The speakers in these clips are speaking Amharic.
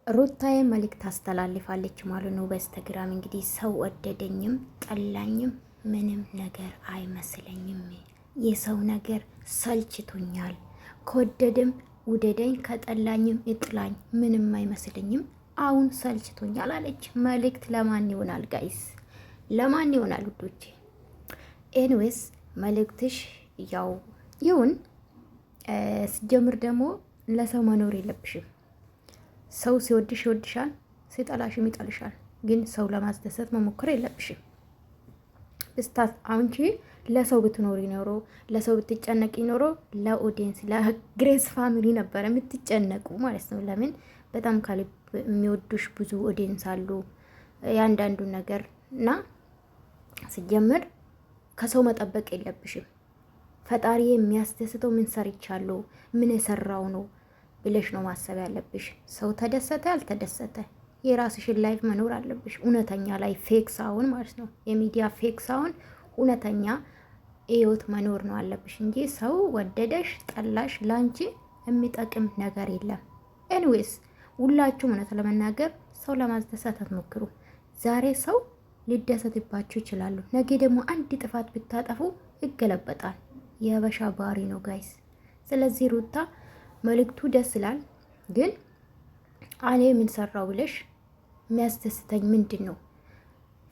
ሩታዬ መልእክት ታስተላልፋለች ማለት ነው በኢንስታግራም። እንግዲህ ሰው ወደደኝም ጠላኝም ምንም ነገር አይመስለኝም፣ የሰው ነገር ሰልችቶኛል፣ ከወደድም ውደደኝ ከጠላኝም እጥላኝ ምንም አይመስለኝም፣ አሁን ሰልችቶኛል አለች። መልእክት ለማን ይሆናል ጋይስ? ለማን ይሆናል ውዶቼ? ኤንዌስ መልእክትሽ ያው ይሁን። ስጀምር ደግሞ ለሰው መኖር የለብሽም። ሰው ሲወድሽ ይወድሻል፣ ሲጠላሽም ይጠልሻል። ግን ሰው ለማስደሰት መሞከር የለብሽም። አንቺ ለሰው ብትኖሪ ኖሮ፣ ለሰው ብትጨነቂ ኖሮ ለኦዲየንስ ለግሬስ ፋሚሊ ነበር የምትጨነቁ ማለት ነው። ለምን በጣም ከልብ የሚወዱሽ ብዙ ኦዲየንስ አሉ። ያንዳንዱ ነገር እና ሲጀምር ከሰው መጠበቅ የለብሽም። ፈጣሪ የሚያስደስተው ምን ሰርቻለሁ፣ ምን የሰራው ነው ብለሽ ነው ማሰብ ያለብሽ። ሰው ተደሰተ አልተደሰተ የራስሽን ላይፍ መኖር አለብሽ። እውነተኛ ላይ ፌክ ሳውን ማለት ነው፣ የሚዲያ ፌክ ሳውን እውነተኛ ህይወት መኖር ነው አለብሽ እንጂ ሰው ወደደሽ ጠላሽ ላንቺ የሚጠቅም ነገር የለም። ኤኒዌይስ ሁላችሁም እውነት ለመናገር ሰው ለማስደሰት አትሞክሩ። ዛሬ ሰው ሊደሰትባችሁ ይችላሉ፣ ነገ ደግሞ አንድ ጥፋት ብታጠፉ ይገለበጣል። የሀበሻ ባህሪ ነው ጋይስ። ስለዚህ ሩታ መልእክቱ ደስ ይላል፣ ግን እኔ ምን ሰራው ብለሽ የሚያስደስተኝ ምንድን ነው?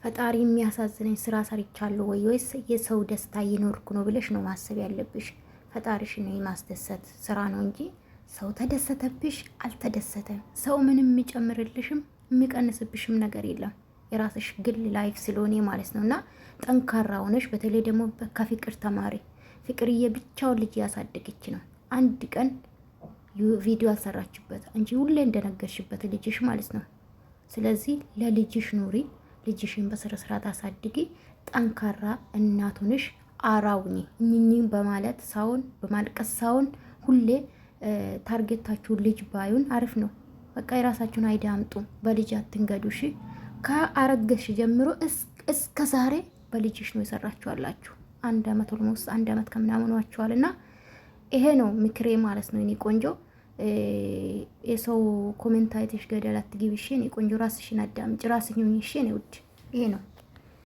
ፈጣሪ የሚያሳዝነኝ ስራ ሰርቻለሁ ወይስ የሰው ደስታ እየኖርኩ ነው ብለሽ ነው ማሰብ ያለብሽ። ፈጣሪሽን የማስደሰት ስራ ነው እንጂ ሰው ተደሰተብሽ አልተደሰተም፣ ሰው ምንም የሚጨምርልሽም የሚቀንስብሽም ነገር የለም። የራስሽ ግል ላይፍ ስለሆነ ማለት ነው። እና ጠንካራ ሆነሽ በተለይ ደግሞ ከፍቅር ተማሪ። ፍቅርዬ ብቻውን ልጅ ያሳደገች ነው። አንድ ቀን ቪዲዮ አልሰራችበት እንጂ ሁሌ እንደነገርሽበት ልጅሽ ማለት ነው። ስለዚህ ለልጅሽ ኑሪ፣ ልጅሽን በስነ ስርዓት አሳድጊ፣ ጠንካራ እናቱንሽ አራውኝ እኝኝም በማለት ሳውን በማልቀስ ሳውን ሁሌ ታርጌታችሁ ልጅ ባዩን አሪፍ ነው። በቃ የራሳችሁን አይዲያ አምጡ፣ በልጅ አትንገዱ። እሺ ከአረገሽ ጀምሮ እስከ ዛሬ በልጅሽ ነው የሰራችኋላችሁ። 1 አመት ኦልሞስት 1 አመት ከምናምን ዋችኋልና ይሄ ነው ምክሬ ማለት ነው። እኔ ቆንጆ የሰው ኮሜንት አይተሽ ገደል አትግቢ። እሺ እኔ ቆንጆ ራስሽን አዳምጪ፣ ራስሽን ሁኚ። እሺ እኔ ውድ ይሄ ነው።